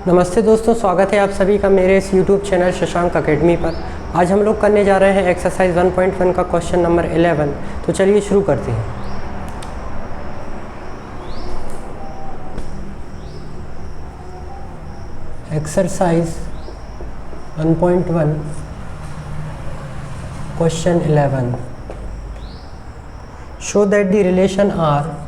नमस्ते दोस्तों, स्वागत है आप सभी का मेरे इस YouTube चैनल शशांक अकेडमी पर। आज हम लोग करने जा रहे हैं एक्सरसाइज 1.1 का क्वेश्चन नंबर 11। तो चलिए शुरू करते हैं। Exercise 1.1 question 11। Show that the relation R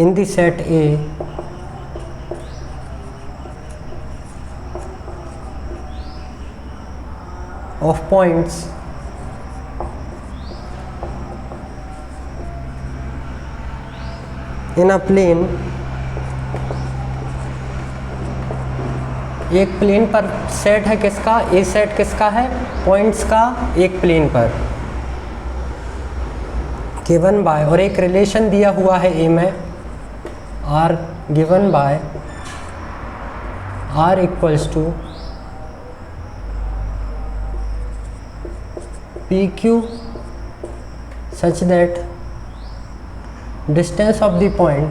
in the set A of points in a plane, एक प्लेन पर सेट है किसका, ए सेट किसका है, पॉइंट्स का एक प्लेन पर, गिवन बाय, और एक रिलेशन दिया हुआ है ए में, R given by R equals to P Q such that distance of the point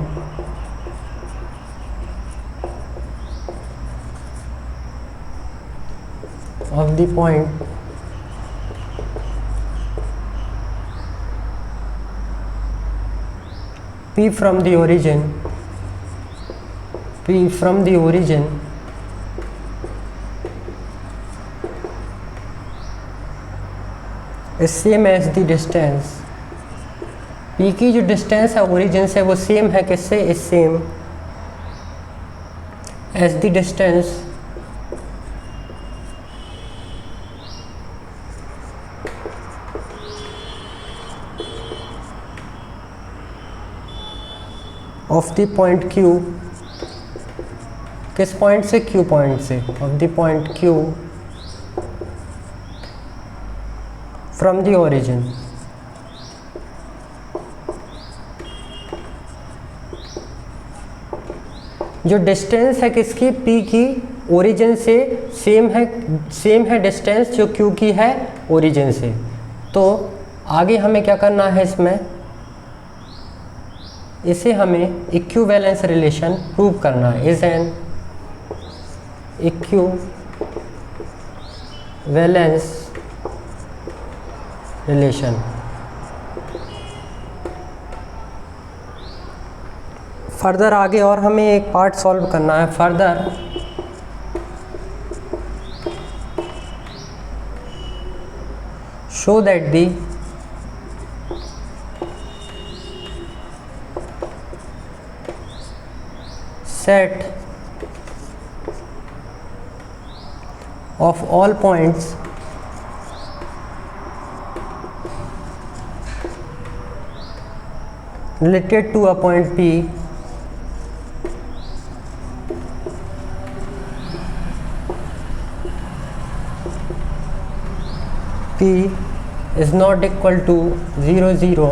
P from the origin is same as the distance। P की जो डिस्टेंस है ओरिजिन से वो सेम है किससे, is same as the distance of the point Q, किस point से, Q point से, of the point Q from the origin. जो डिस्टेंस है किसकी, P की ओरिजिन से सेम है डिस्टेंस जो Q की है ओरिजिन से। तो आगे हमें क्या करना है, इसे हमें इक्विवेलेंस रिलेशन प्रूव करना है। Is an equivalence relation. Further आगे और हमें एक पार्ट सॉल्व करना है। Further show that the set of all points related to a point P is not equal to 0 0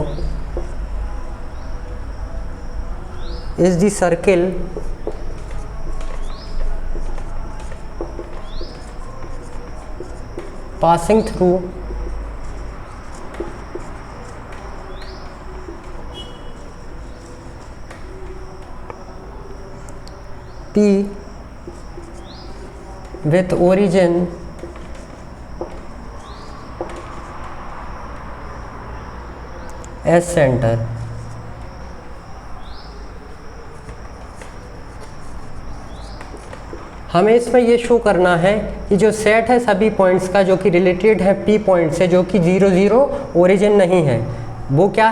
is the circle passing through P with origin as center। हमें इसमें ये show करना है कि जो सेट है सभी पॉइंट्स का जो कि रिलेटेड है P पॉइंट से, जो कि 0 0 ओरिजिन नहीं है, वो क्या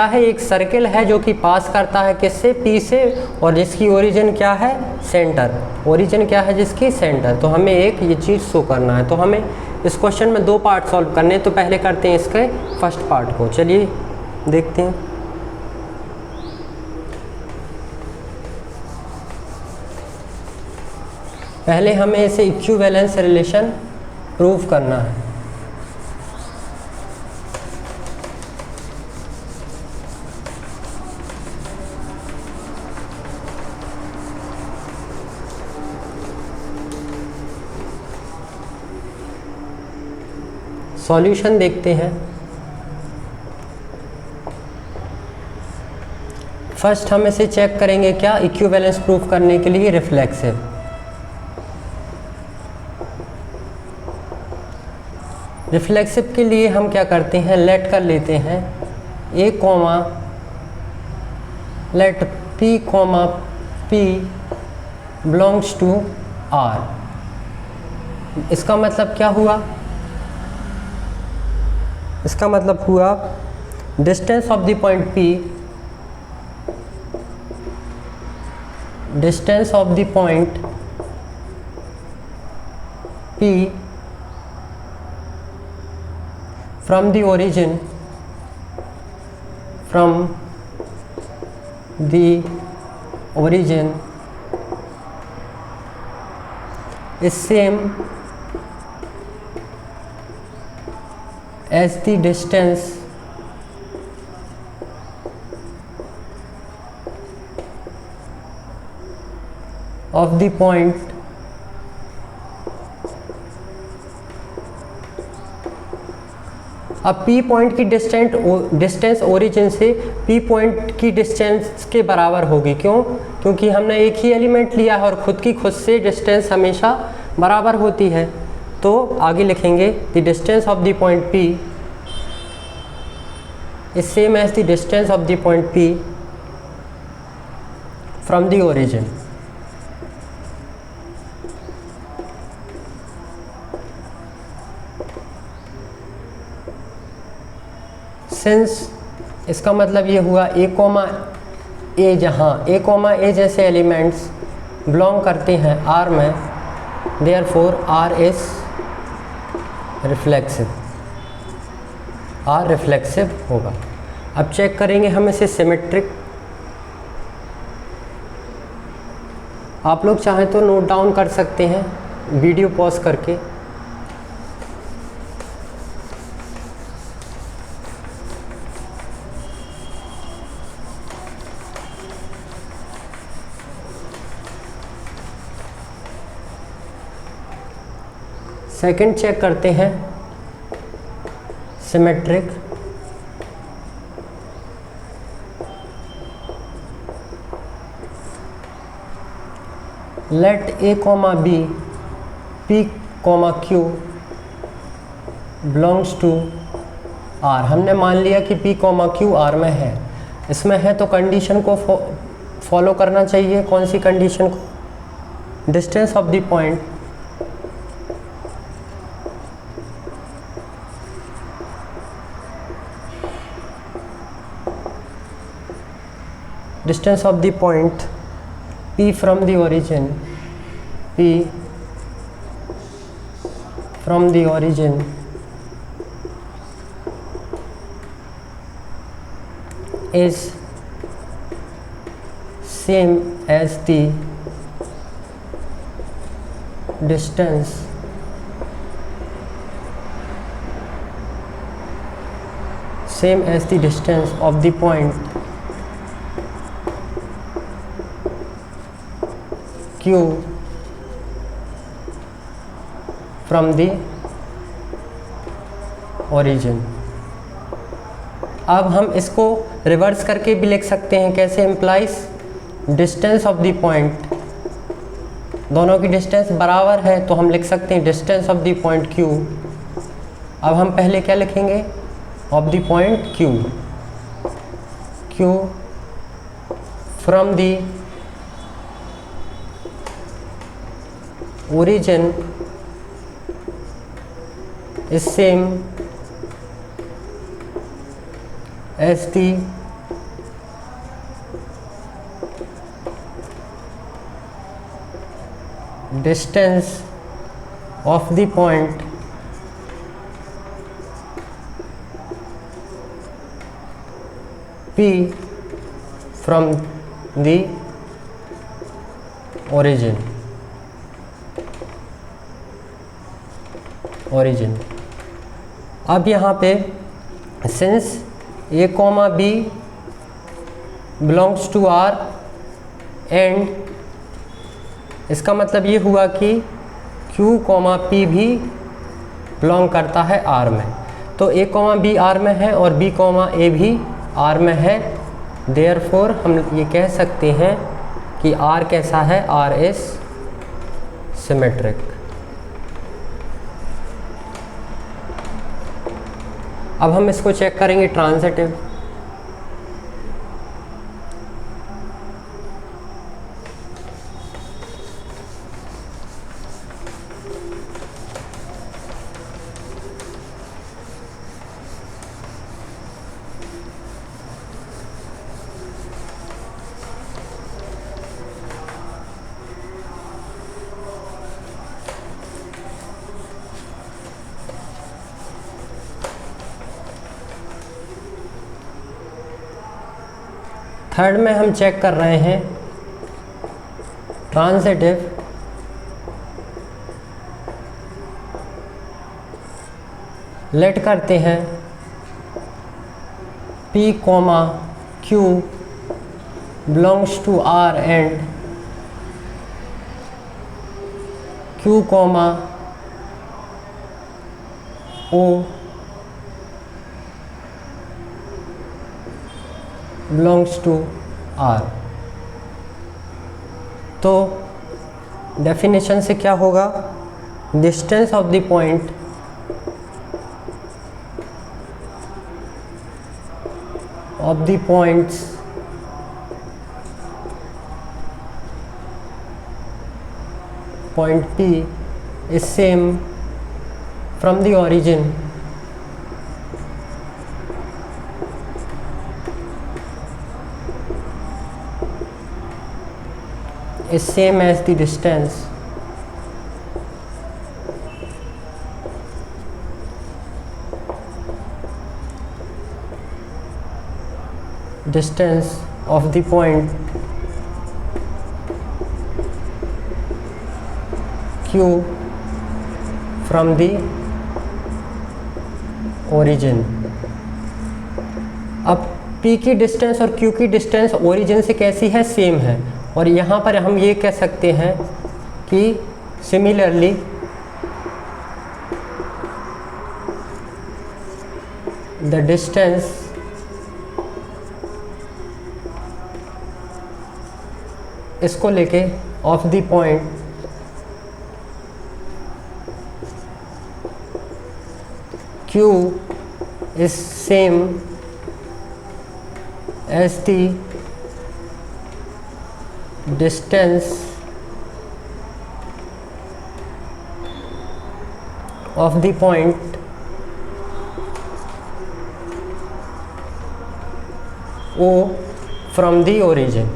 है, एक सर्किल है जो कि पास करता है किससे, P से, और जिसकी ओरिजिन क्या है, सेंटर। ओरिजिन क्या है जिसकी, सेंटर। तो हमें एक ये चीज़ शो करना है। तो हमें इस क्वेश्चन में दो पार्ट सॉल्व करने हैं। तो पहले करते हैं इसके फर्स्ट पार्ट को, चलिए देखते हैं। पहले हमें इसे इक्विवेलेंस रिलेशन प्रूव करना है। सॉल्यूशन देखते हैं। फर्स्ट हम इसे चेक करेंगे क्या, इक्विवेलेंस प्रूफ करने के लिए रिफ्लेक्सिव। रिफ्लेक्सिव के लिए हम क्या करते हैं, लेट कर लेते हैं A comma let P comma P belongs to R. इसका मतलब क्या हुआ, इसका मतलब हुआ distance of the point P, distance of the point P from the origin is same as the distance of the point अब P पॉइंट की डिस्टेंस ओरिजिन से P पॉइंट की डिस्टेंस के बराबर होगी। क्यों? क्योंकि हमने एक ही एलिमेंट लिया है और खुद से डिस्टेंस हमेशा बराबर होती है। तो आगे लिखेंगे the distance of the point P is same as the distance of the point P from the origin. Since इसका मतलब ये हुआ ए कॉमा ए, जहाँ ए कॉमा ए जैसे एलिमेंट्स बिलोंग करते हैं आर में, therefore R is reflexive, R reflexive होगा। अब चेक करेंगे हम इसे सिमेट्रिक। आप लोग चाहें तो नोट डाउन कर सकते हैं वीडियो पॉज करके। सेकंड चेक करते हैं symmetric. Let A comma B P comma Q belongs to R. हमने मान लिया कि पी कॉमा क्यू आर में है। इसमें है तो कंडीशन को फॉलो करना चाहिए। कौन सी कंडीशन को? Distance of the point distance of the point P from the origin, P from the origin is same as the distance of the point Q from the origin। अब हम इसको reverse करके भी लिख सकते हैं। कैसे? Implies distance of the point, दोनों की डिस्टेंस बराबर है तो हम लिख सकते हैं distance of the point Q। अब हम पहले क्या लिखेंगे? Of the point Q from the origin is same as the distance of the point P from the origin। अब यहाँ पे since A comma B belongs to R and इसका मतलब ये हुआ कि Q कॉमा P भी बिलोंग करता है R में। तो a कॉमा बी आर में है और b कॉमा ए भी आर में है। देयरफॉर हम ये कह सकते हैं कि R कैसा है, R इज सिमेट्रिक। अब हम इसको चेक करेंगे ट्रांजिटिव। थर्ड में हम चेक कर रहे हैं ट्रांजिटिव। लेट करते हैं P comma Q belongs to R and Q comma O belongs to R। तो डेफिनेशन से क्या होगा, distance of the point of the points point P is same from the origin is same as the distance of the point Q from the origin। अब P की distance और Q की डिस्टेंस origin से कैसी है, सेम है। और यहाँ पर हम ये कह सकते हैं कि सिमिलरली द डिस्टेंस इसको लेके of the point Q is same as the distance of the point O from the origin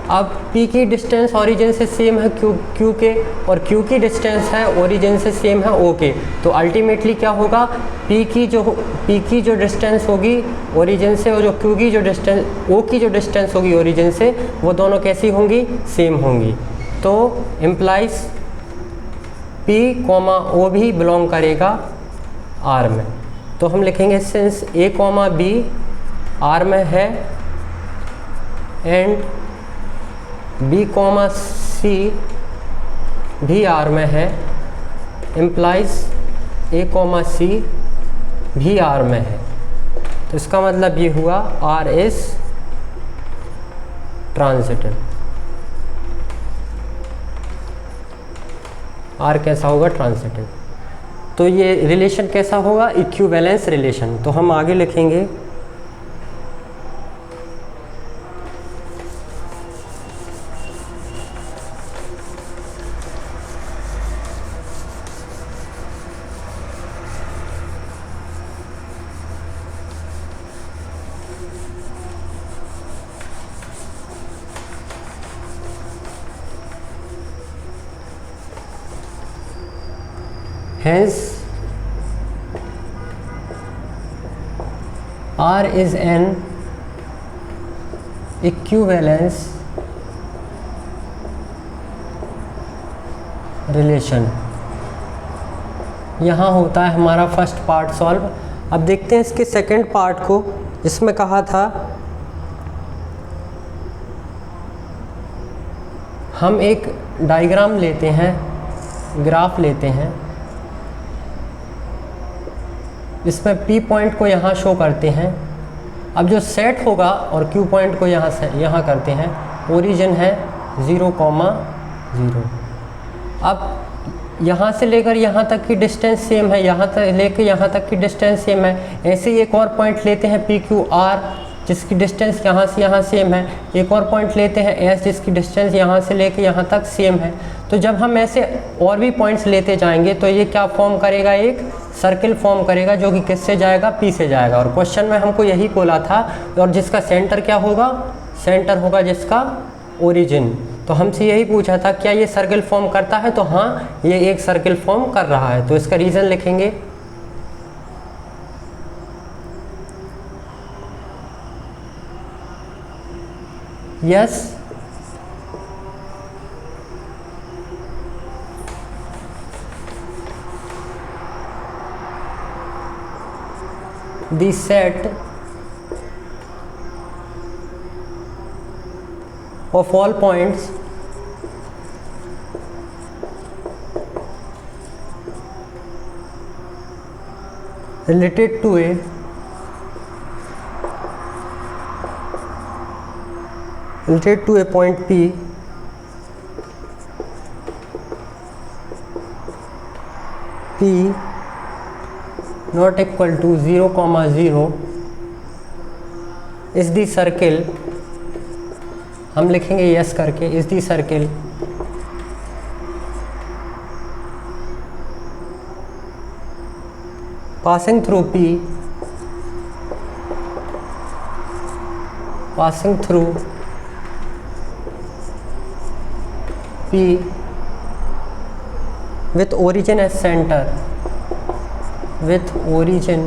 अब P की डिस्टेंस ओरिजिन से सेम है Q के, और Q की डिस्टेंस है ओरिजिन से सेम है O के। तो अल्टीमेटली क्या होगा, P की जो डिस्टेंस होगी ओरिजिन से और जो Q की जो डिस्टेंस O की जो डिस्टेंस होगी ओरिजिन से, वो दोनों कैसी होंगी, सेम होंगी। तो इम्प्लाइज P कॉमा O भी बिलोंग करेगा R में। तो हम लिखेंगे since A comma B R में है एंड B कॉमा C भी R में है, इम्प्लाइज A कॉमा C भी R में है। तो इसका मतलब ये हुआ R इज ट्रांजिटिव। R कैसा होगा, ट्रांजिटिव। तो ये रिलेशन कैसा होगा, इक्विवेलेंस रिलेशन। तो हम आगे लिखेंगे hence R is an equivalence relation। यहाँ होता है हमारा फर्स्ट पार्ट सॉल्व। अब देखते हैं इसके सेकंड पार्ट को, जिसमें कहा था हम एक डायग्राम लेते हैं ग्राफ लेते हैं, इसमें P पॉइंट को यहाँ शो करते हैं। अब जो सेट होगा और Q पॉइंट को यहाँ करते हैं, ओरिजिन है 0,0। अब यहाँ से लेकर यहाँ तक की डिस्टेंस सेम है, यहाँ तक लेकर यहाँ तक की डिस्टेंस सेम है। ऐसे ही एक और पॉइंट लेते हैं PQR, जिसकी डिस्टेंस यहाँ से यहाँ सेम है। एक और पॉइंट लेते हैं S, जिसकी डिस्टेंस यहाँ से लेकर यहाँ तक सेम है। तो जब हम ऐसे और भी पॉइंट्स लेते जाएंगे तो ये क्या फॉर्म करेगा, एक सर्किल फॉर्म करेगा, जो कि किससे जाएगा, P से जाएगा। और क्वेश्चन में हमको यही बोला था। और जिसका सेंटर क्या होगा, सेंटर होगा जिसका ओरिजिन। तो हमसे यही पूछा था क्या ये सर्किल फॉर्म करता है, तो हाँ ये एक सर्किल फॉर्म कर रहा है। तो इसका रीज़न लिखेंगे, yes the set of all points related to a point P not equal to 0,0 is the circle, हम लिखेंगे यस करके, is the circle passing through P with origin as center, with origin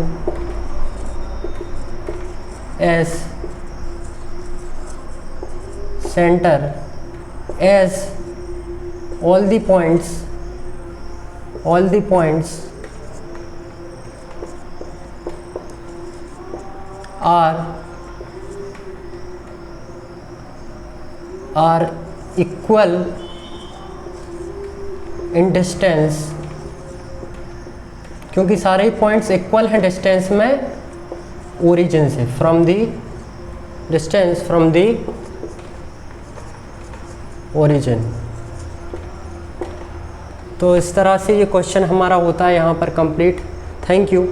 as center, as all the points are equal in distance, क्योंकि सारे points equal हैं distance में origin से, from the distance from the origin. तो इस तरह से ये क्वेश्चन हमारा होता है यहाँ पर कंप्लीट। Thank you.